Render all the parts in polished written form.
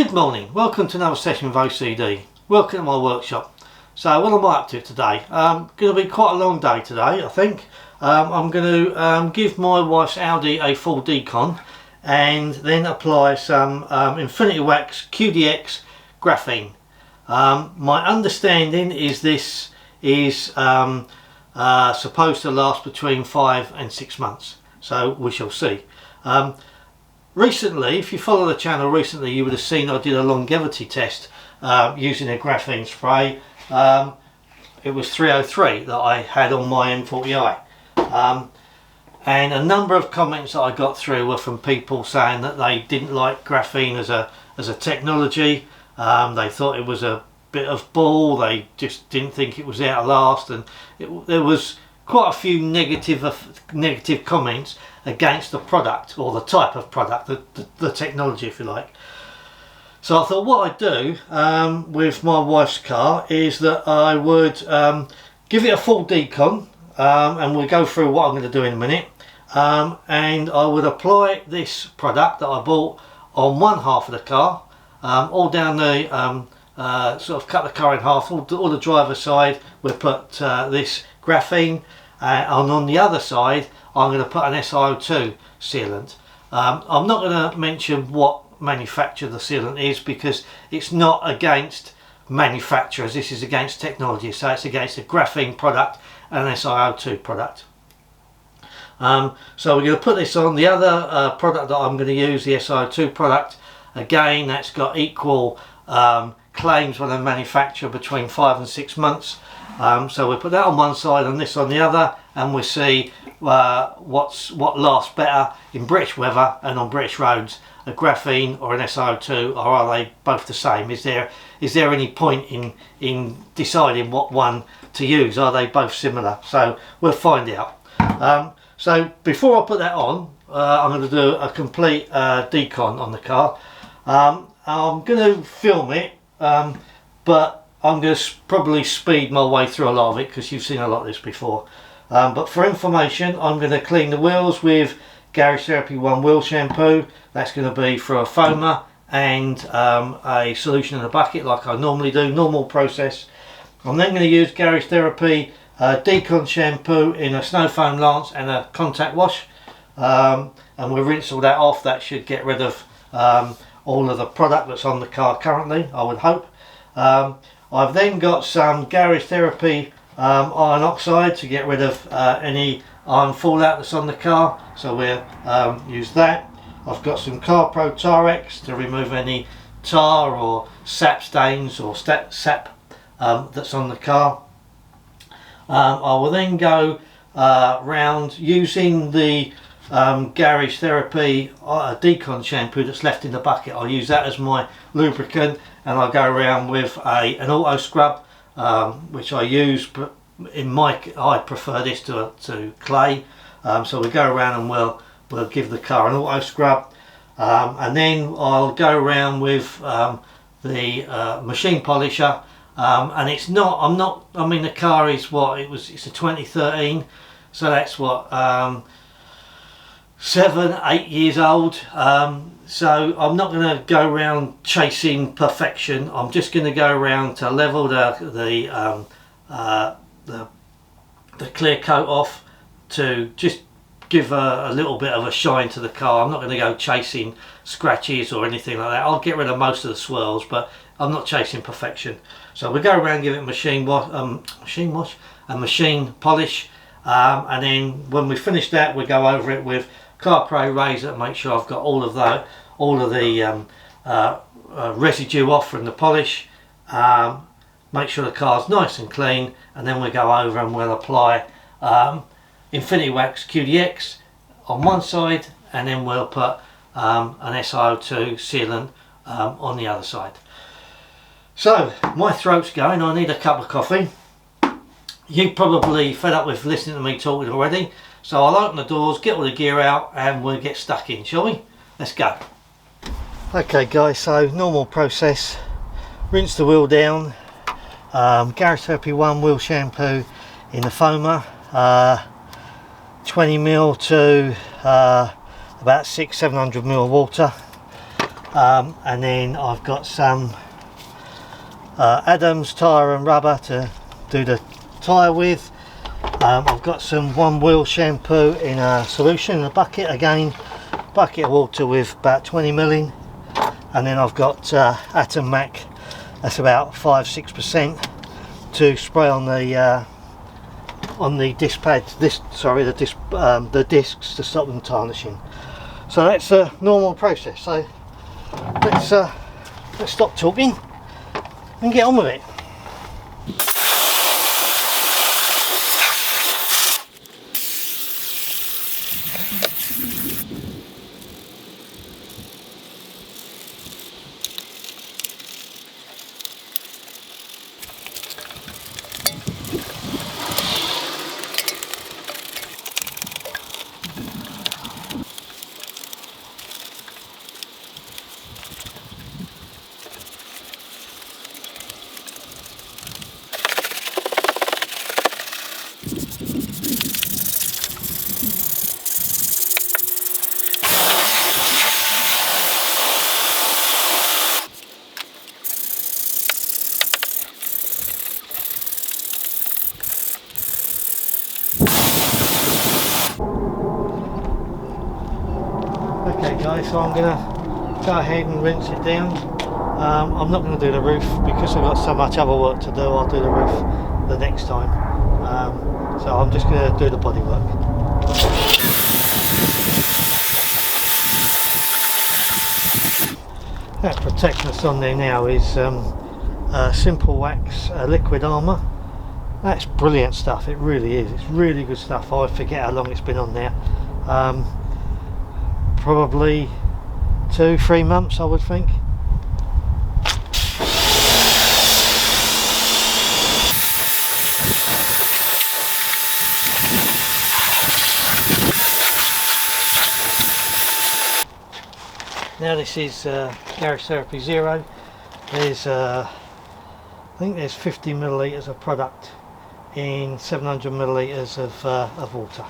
Good morning, welcome to another session with OCD. Welcome to my workshop. So what am I up to today? Going to be quite a long day today, I think. I'm going to give my wife's Audi a full decon and then apply some Infinity Wax QDX graphene. My understanding is this is supposed to last between 5 and 6 months, so we shall see. Recently, if you follow the channel recently, you would have seen I did a longevity test using a graphene spray. It was 303 that I had on my M40i I. And a number of comments that I got through were from people saying that they didn't like graphene as a technology. They thought it was a bit of bull, they just didn't think it was out to last, and there was quite a few negative comments against the product, or the type of product, the technology if you like. So I thought what I'd do with my wife's car is that I would give it a full decon, and we'll go through what I'm going to do in a minute, and I would apply this product that I bought on one half of the car, all down the sort of cut the car in half, all the driver's side we'll put this graphene, and on the other side I'm going to put an Si02 sealant. I'm not going to mention what manufacturer the sealant is because it's not against manufacturers, this is against technology, so it's against a graphene product and an Si02 product. So we're going to put this on. The other product that I'm going to use, the Si02 product, again that's got equal claims when they manufacture between 5 and 6 months. So we'll put that on one side and this on the other, and we'll see what lasts better in British weather and on British roads, a graphene or an Si02, or are they both the same? Is there any point in deciding what one to use? Are they both similar? So we'll find out. So before I put that on, I'm going to do a complete decon on the car. I'm going to film it, but I'm going to probably speed my way through a lot of it because you've seen a lot of this before. But for information, I'm going to clean the wheels with Garage Therapy 1 wheel shampoo. That's going to be for a foamer and a solution in a bucket like I normally do, normal process. I'm then going to use Garage Therapy decon shampoo in a snow foam lance and a contact wash. And we'll rinse all that off. That should get rid of all of the product that's on the car currently, I would hope. I've then got some Garage Therapy iron oxide to get rid of any iron fallout that's on the car, so we'll use that. I've got some Car Pro Tarex to remove any tar or sap stains or sap that's on the car. I will then go round using the Garage Therapy decon shampoo that's left in the bucket. I'll use that as my lubricant, and I'll go around with an auto scrub, which I use, but I prefer this to clay. So we go around and we'll give the car an auto scrub, and then I'll go around with the machine polisher. And it's not, I mean the car is it's a 2013, so that's what 7-8 years old. So I'm not going to go around chasing perfection. I'm just going to go around to level the clear coat off to just give a little bit of a shine to the car. I'm not going to go chasing scratches or anything like that. I'll get rid of most of the swirls, but I'm not chasing perfection. So we go around, give it machine wash and machine polish, and then when we finish that, we go over it with Car Pro razor, make sure I've got all of the residue off from the polish. Make sure the car's nice and clean, and then we go over and we'll apply Infinity Wax QDX on one side, and then we'll put an Si02 sealant on the other side. So my throat's going, I need a cup of coffee. You're probably fed up with listening to me talking already, so I'll open the doors, get all the gear out, and we'll get stuck in, shall we? Let's go. Okay guys, so normal process. Rinse the wheel down, Garage Therapy 1 wheel shampoo in the foamer, 20ml to about 600-700ml water. and then I've got some Adams tyre and rubber to do the tyre with. I've got some one wheel shampoo in a solution in a bucket, again bucket of water with about 20ml in, and then I've got Atom Mac, that's about 5-6% to spray on the disc pads, the discs to stop them tarnishing. So that's a normal process. So let's stop talking and get on with it. Okay guys, so I'm going to go ahead and rinse it down. I'm not going to do the roof because I've got so much other work to do. I'll do the roof the next time. So I'm just going to do the bodywork. That protection that's on there now is Simple Wax liquid armour. That's brilliant stuff, it really is. It's really good stuff. I forget how long it's been on there. Probably 2-3 months, I would think. Now this is Garage Therapy Zero. There's I think there's 50ml of product in 700ml of water.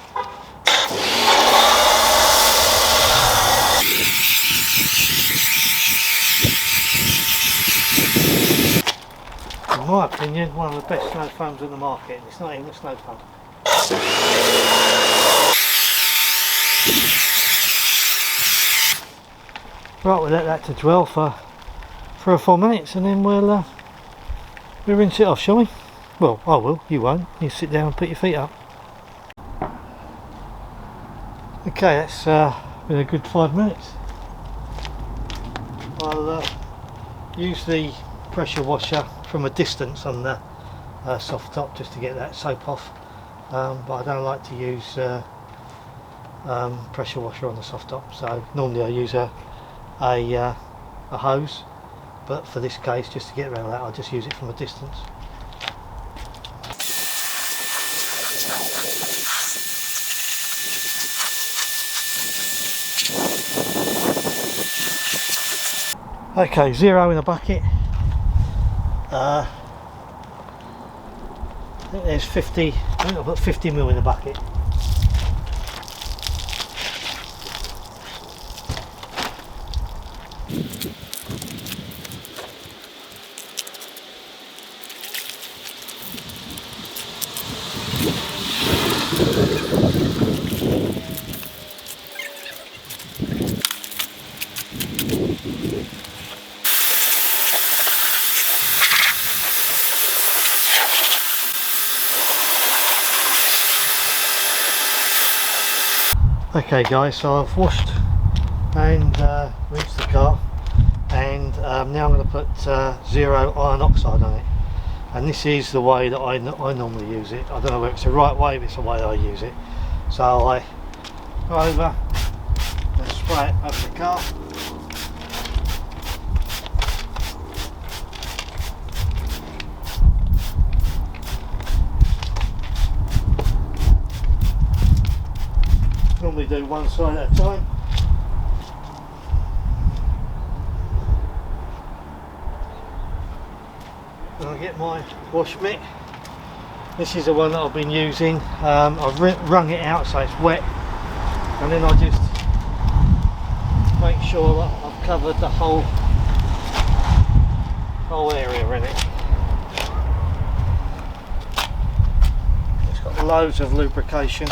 In my opinion, one of the best snow foams on the market, and it's not even a snow foam. Right, we'll let that to dwell for 3 or 4 minutes, and then we'll rinse it off, shall we? Well, I will, you won't. You sit down and put your feet up. Okay, that's been a good 5 minutes. I'll use the pressure washer from a distance on the soft top just to get that soap off, but I don't like to use pressure washer on the soft top, so normally I use a hose, but for this case, just to get rid of that, I'll just use it from a distance. Okay, zero in a bucket. I think there's 50, I think I've got 50ml in the bucket. Okay guys, so I've washed and rinsed the car, and now I'm going to put zero iron oxide on it, and this is the way that I normally use it. I don't know whether it's the right way, but it's the way I use it. So I go over and spray it over the car. Normally do one side at a time. And I get my wash mitt. This is the one that I've been using. I've wrung it out so it's wet, and then I just make sure that I've covered the whole area in it. It's got loads of lubrication.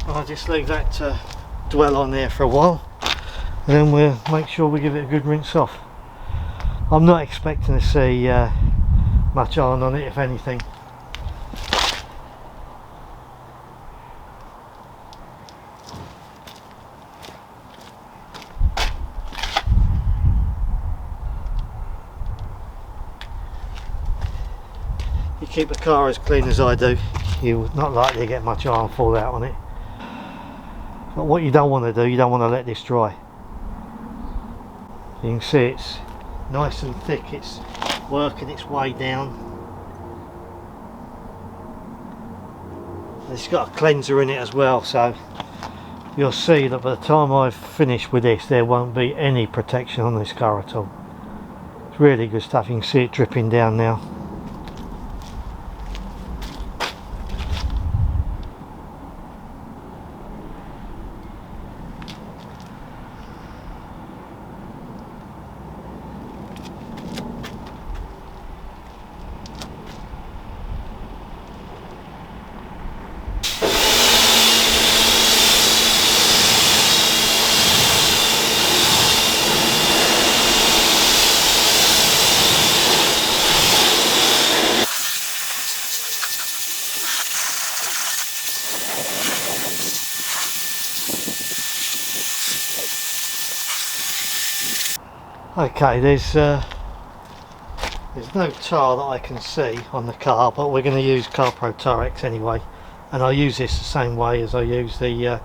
I'll just leave that to dwell on there for a while, and then we'll make sure we give it a good rinse off. I'm not expecting to see much iron on it, if anything. You keep the car as clean as I do, you're not likely to get much iron fall out on it. But what you don't want to do, you don't want to let this dry. You can see it's nice and thick, it's working its way down. It's got a cleanser in it as well, so you'll see that by the time I've finished with this, there won't be any protection on this car at all. It's really good stuff. You can see it dripping down now. Okay, there's no tar that I can see on the car, but we're going to use CarPro Tar-X anyway, and I use this the same way as I use the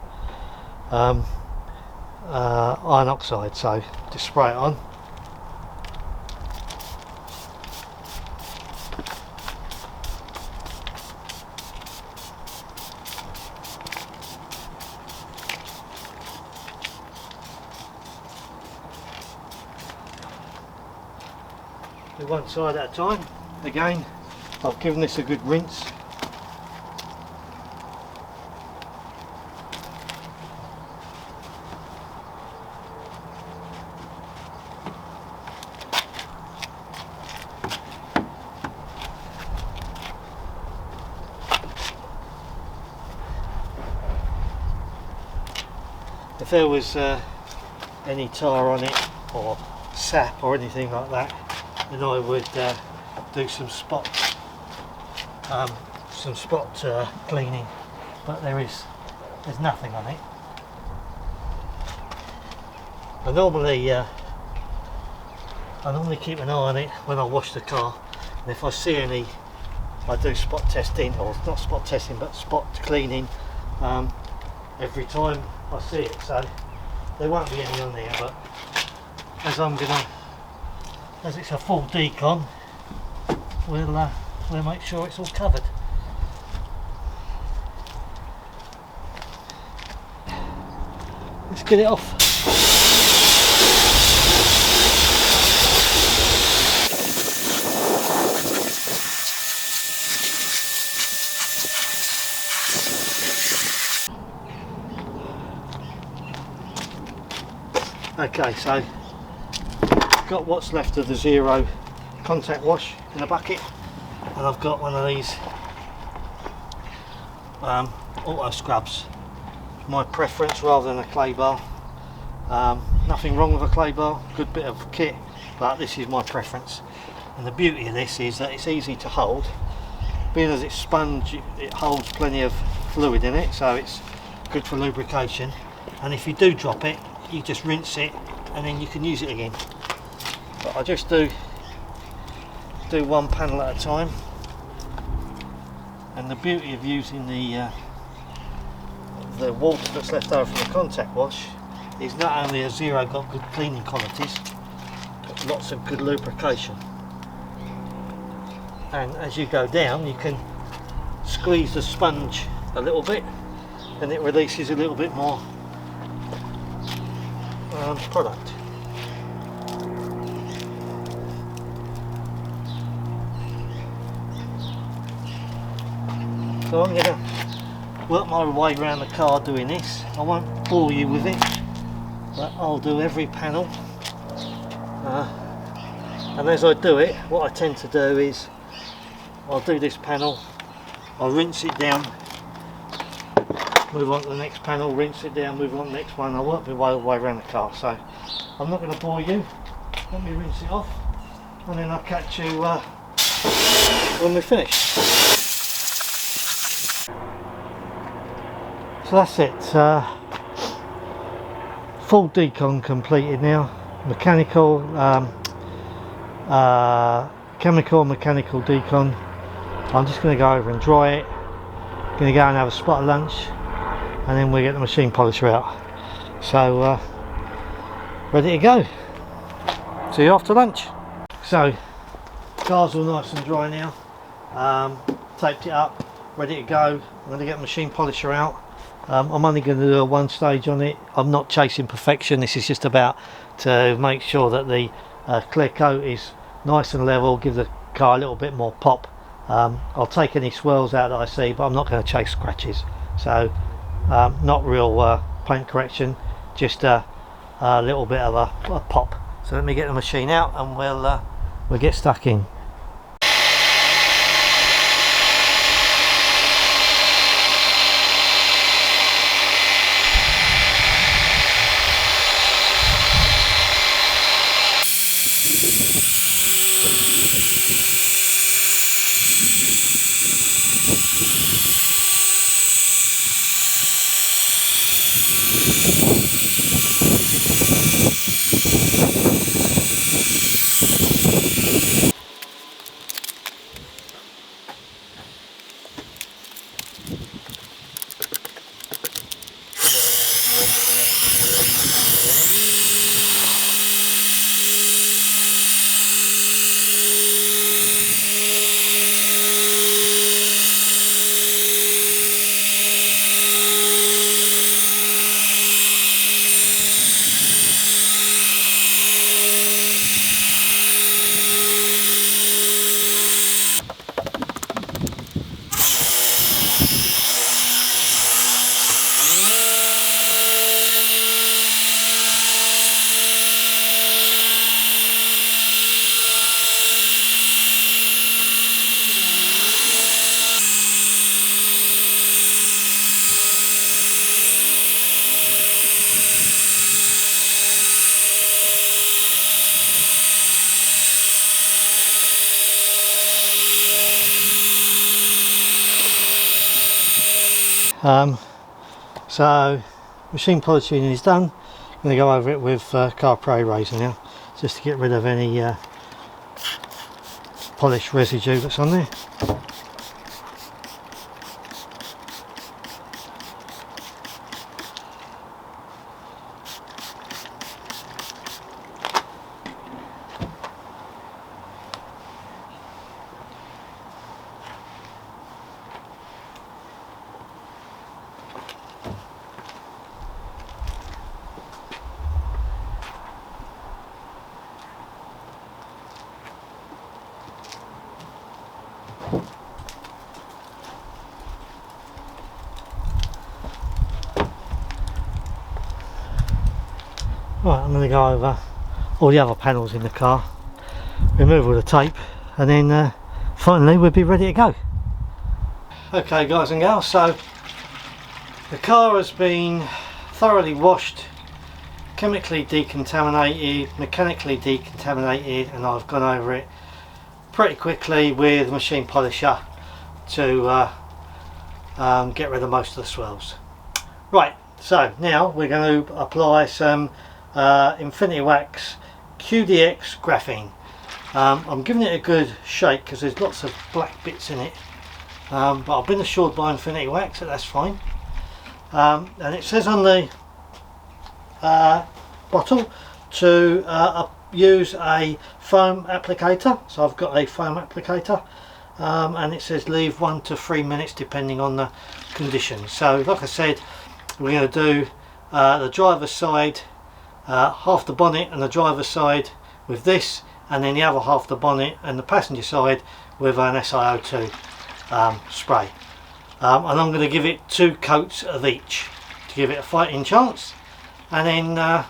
iron oxide, so just spray it on. Do one side at a time. Again, I've given this a good rinse. If there was any tar on it or sap or anything like that, then I would do some spot cleaning, but there's nothing on it. I normally keep an eye on it when I wash the car, and if I see any, I do spot testing, or not spot testing but spot cleaning every time I see it, so there won't be any on there, but as it's a full decon, we'll make sure it's all covered. Let's get it off. Okay, so got what's left of the zero contact wash in a bucket, and I've got one of these auto scrubs. My preference rather than a clay bar. Nothing wrong with a clay bar, good bit of kit, but this is my preference. And the beauty of this is that it's easy to hold. Being as it's sponge, it holds plenty of fluid in it, so it's good for lubrication. And if you do drop it, you just rinse it and then you can use it again. But I just do do one panel at a time. And the beauty of using the water that's left over from the contact wash is not only has Zero got good cleaning qualities, but lots of good lubrication. And as you go down, you can squeeze the sponge a little bit, and it releases a little bit more product. So I'm going to work my way around the car doing this. I won't bore you with it, but I'll do every panel. And as I do it, what I tend to do is I'll do this panel, I'll rinse it down, move on to the next panel, rinse it down, move on to the next one. I'll work my way around the car, so I'm not going to bore you. Let me rinse it off, and then I'll catch you when we're finished. So that's it, full decon completed now, mechanical, chemical and mechanical decon. I'm just going to go over and dry it, going to go and have a spot of lunch, and then we'll get the machine polisher out. So ready to go. See you after lunch. So car's all nice and dry now, taped it up, ready to go. I'm going to get the machine polisher out. I'm only going to do a one stage on it. I'm not chasing perfection. This is just about to make sure that the clear coat is nice and level, give the car a little bit more pop. I'll take any swirls out that I see, but I'm not going to chase scratches. So not real paint correction, just a little bit of a pop. So let me get the machine out and we'll get stuck in. So machine polishing is done. I'm going to go over it with car spray razor now, just to get rid of any polish residue that's on there. Right, I'm going to go over all the other panels in the car, remove all the tape, and then finally we'll be ready to go. Okay guys and girls, so the car has been thoroughly washed, chemically decontaminated, mechanically decontaminated, and I've gone over it pretty quickly with machine polisher to get rid of most of the swirls. Right, so now we're going to apply some Infinity Wax QDX Graphene. I'm giving it a good shake because there's lots of black bits in it, but I've been assured by Infinity Wax that that's fine. And it says on the bottle to use a foam applicator, so I've got a foam applicator, and it says leave 1 to 3 minutes depending on the conditions. So like I said, we're going to do the driver's side, half the bonnet and the driver's side with this, and then the other half the bonnet and the passenger side with an Si02 spray. And I'm going to give it 2 coats of each to give it a fighting chance, and then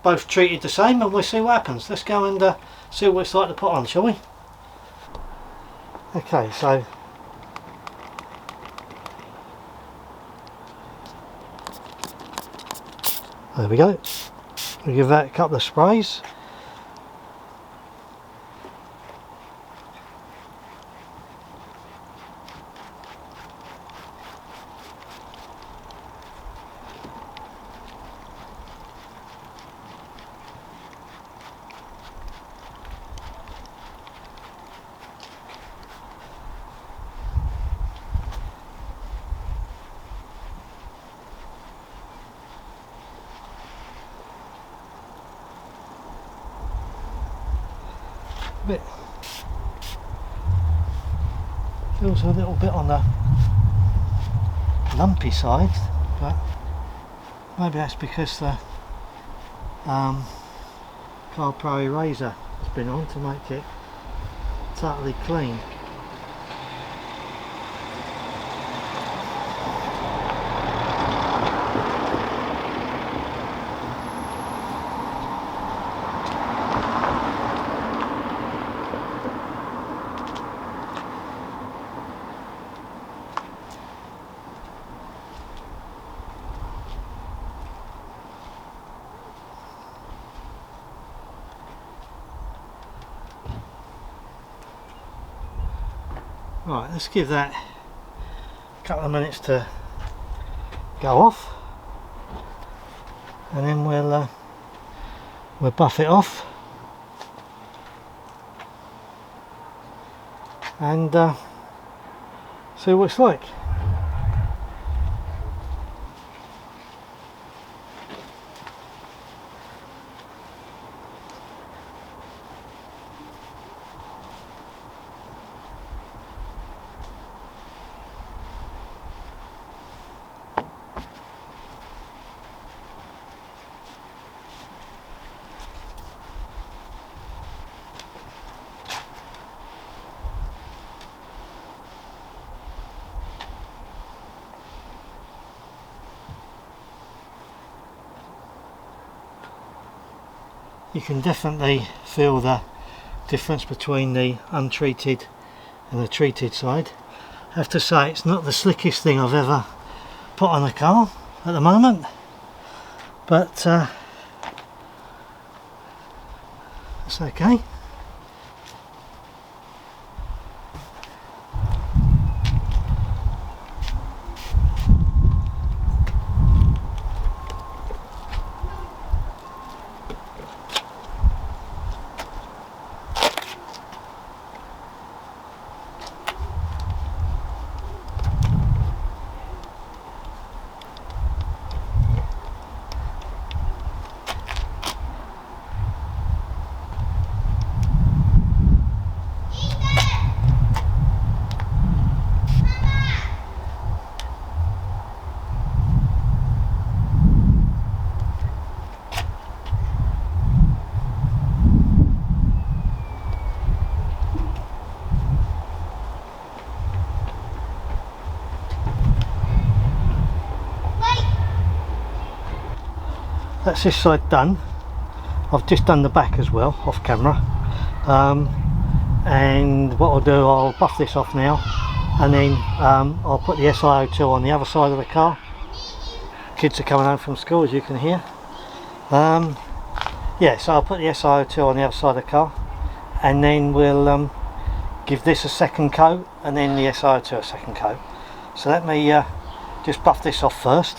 both treated the same, and we'll see what happens. Let's go and see what it's like to put on, shall we? Okay, so there we go. We'll give that a couple of sprays. Bit feels a little bit on the lumpy side, but maybe that's because the Car Pro eraser has been on to make it totally clean. Right, let's give that a couple of minutes to go off, and then we'll buff it off and see what it's like. You can definitely feel the difference between the untreated and the treated side. I have to say it's not the slickest thing I've ever put on a car at the moment, but it's okay. That's this side done. I've just done the back as well off camera, and what I'll do, I'll buff this off now, and then I'll put the Si02 on the other side of the car. Kids are coming home from school, as you can hear. Yeah, so I'll put the Si02 on the other side of the car, and then we'll give this a second coat, and then the Si02 a second coat. So let me just buff this off first.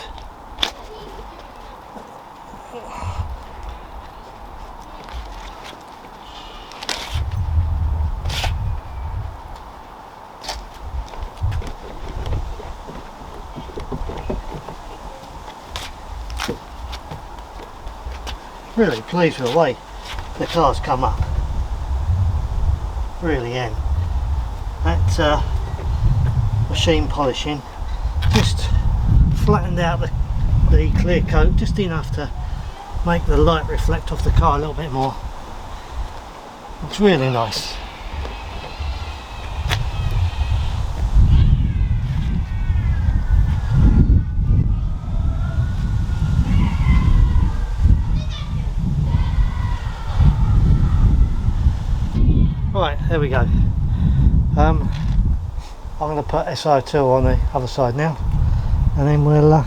Really pleased with the way the car's come up. Really am. That machine polishing just flattened out the clear coat just enough to make the light reflect off the car a little bit more. It's really nice. Right, there we go. I'm going to put Si02 on the other side now, and then we'll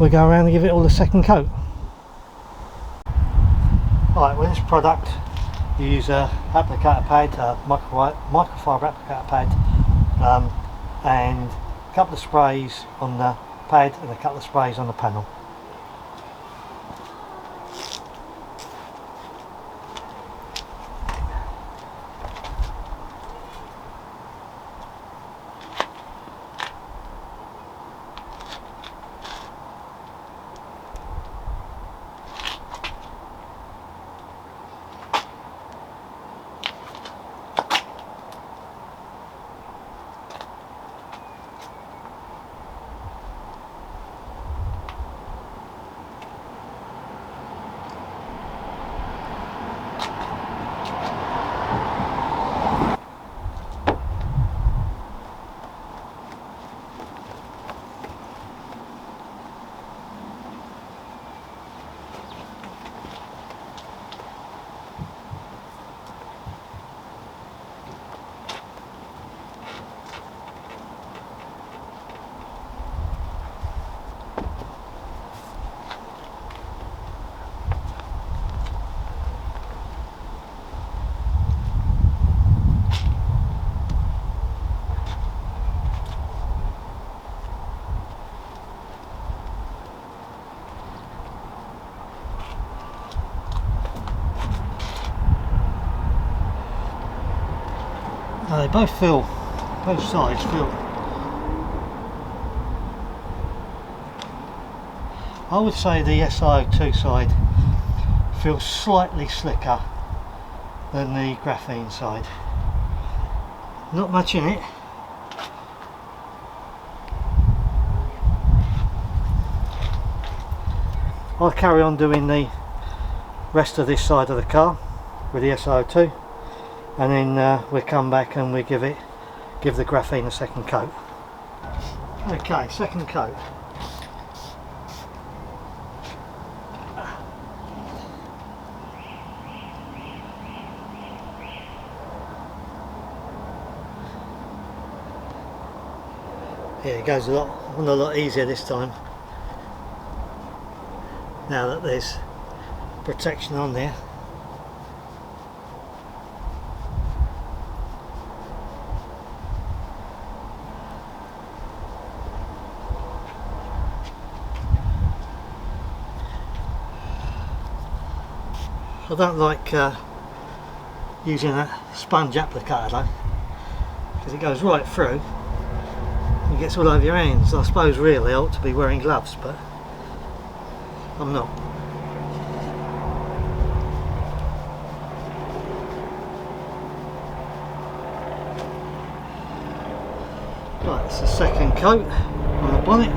go around and give it all a second coat. Right, with this product you use a applicator pad, microfiber applicator pad, and a couple of sprays on the pad and a couple of sprays on the panel. They both feel, both sides feel, I would say the Si02 side feels slightly slicker than the Graphene side. Not much in it. I'll carry on doing the rest of this side of the car with the Si02, and then we'll come back and we give the Graphene a second coat. Okay, second coat. Yeah, it goes a lot easier this time, now that there's protection on there. I don't like using a sponge applicator though, because it goes right through and gets all over your hands. I suppose really I ought to be wearing gloves, but I'm not. Right, it's the second coat on the bonnet.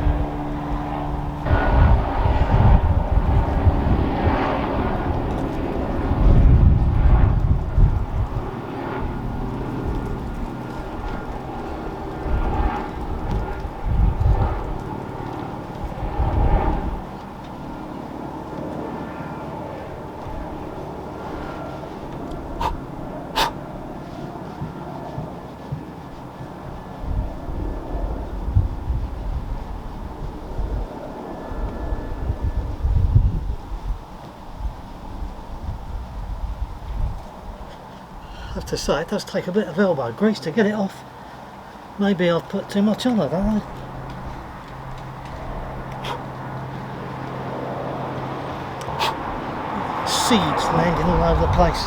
I have to say, it does take a bit of elbow grease to get it off. Maybe I've put too much on, I don't know. Seeds landing all over the place.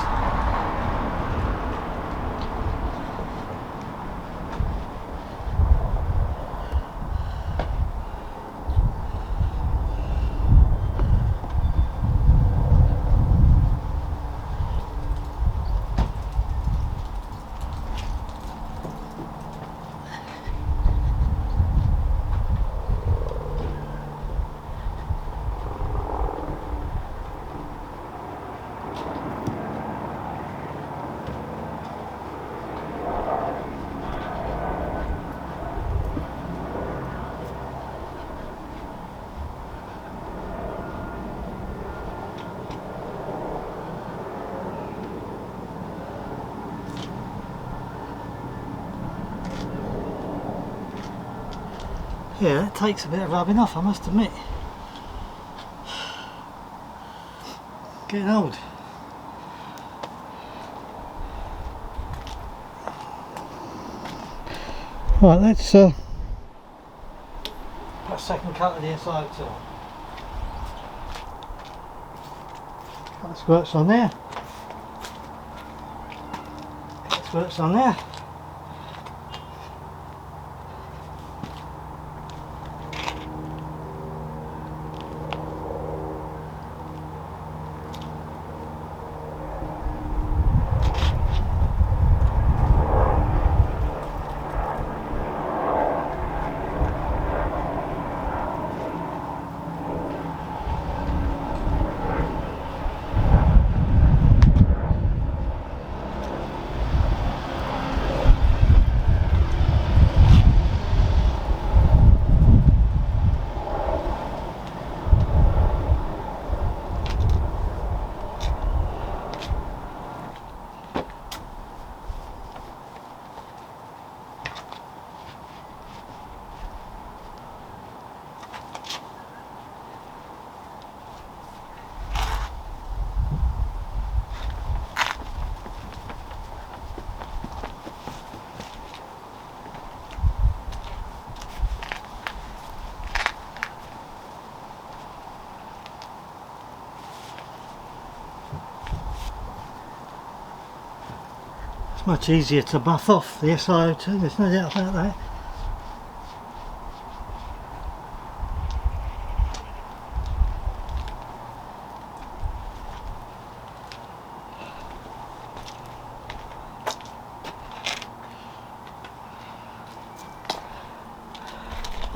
Yeah, that takes a bit of rubbing off, I must admit. Getting old. Right, let's put a second coat of the Si02. Couple of squirts on there. Couple of squirts on there. It's much easier to buff off the Si02, there's no doubt about that.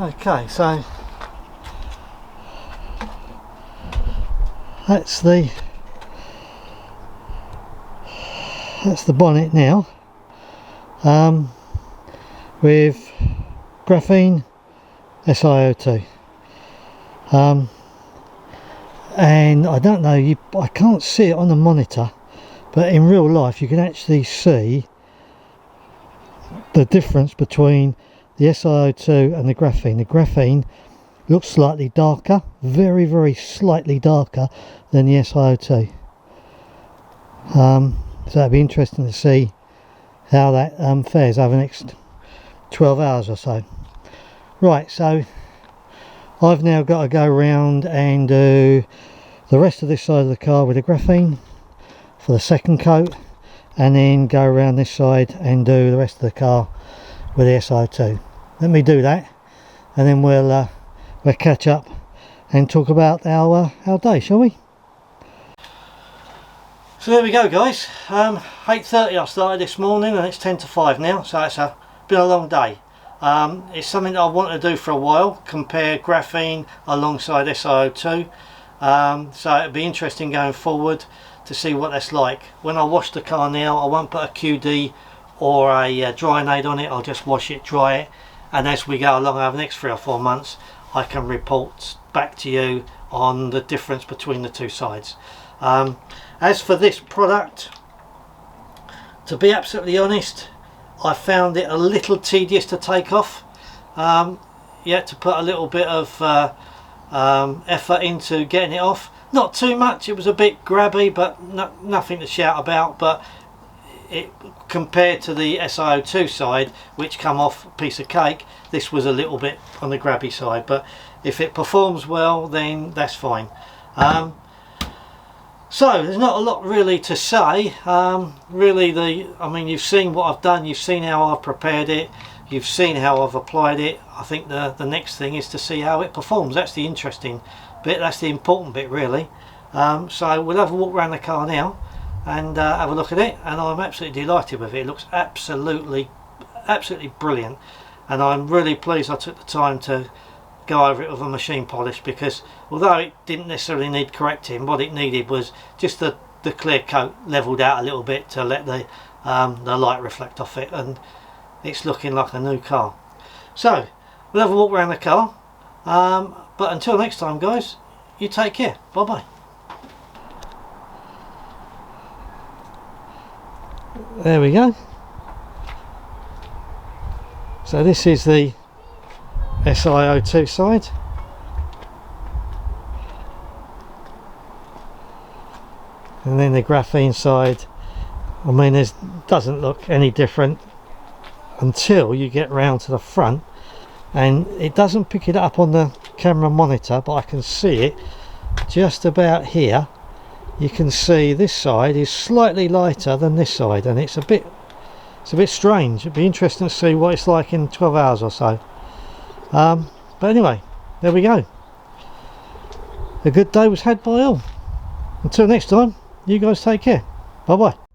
Okay, so that's the bonnet now, with graphene Si02, and I don't know, I can't see it on the monitor, but in real life you can actually see the difference between the Si02 and the graphene. The graphene looks slightly darker, very, very slightly darker than the Si02. So it'd be interesting to see how that fares over the next 12 hours or so. Right, so I've now got to go around and do the rest of this side of the car with the graphene for the second coat, and then go around this side and do the rest of the car with the Si02. Let me do that, and then we'll catch up and talk about our day, shall we? So there we go, guys. 8:30 I started this morning, and it's 10 to 5 now, so it's been a long day. It's something that I wanted to do for a while, compare graphene alongside Si02. So it'll be interesting going forward to see what that's like. When I wash the car now, I won't put a QD or a drying aid on it, I'll just wash it, dry it, and as we go along over the next 3 or 4 months I can report back to you on the difference between the two sides. As for this product, to be absolutely honest, I found it a little tedious to take off. You had to put a little bit of effort into getting it off. Not too much, it was a bit grabby, but nothing to shout about. But compared to the Si02 side, which come off a piece of cake, this was a little bit on the grabby side. But if it performs well, then that's fine. So there's not a lot really to say. Really, I mean, you've seen what I've done, you've seen how I've prepared it, you've seen how I've applied it. I think the next thing is to see how it performs. That's the interesting bit, that's the important bit really. So we'll have a walk around the car now and have a look at it, and I'm absolutely delighted with it. It looks absolutely brilliant, and I'm really pleased I took the time to go over it with a machine polish, because although it didn't necessarily need correcting, what it needed was just the clear coat leveled out a little bit to let the light reflect off it, and it's looking like a new car. So we'll have a walk around the car, but until next time guys, you take care, bye bye. There we go. So this is the Si02 side. And then the graphene side, I mean, it doesn't look any different until you get round to the front, and it doesn't pick it up on the camera monitor, but I can see it just about here. You can see this side is slightly lighter than this side, and it's a bit strange. It'd be interesting to see what it's like in 12 hours or so. But anyway, there we go. A good day was had by all. Until next time, you guys take care. Bye bye.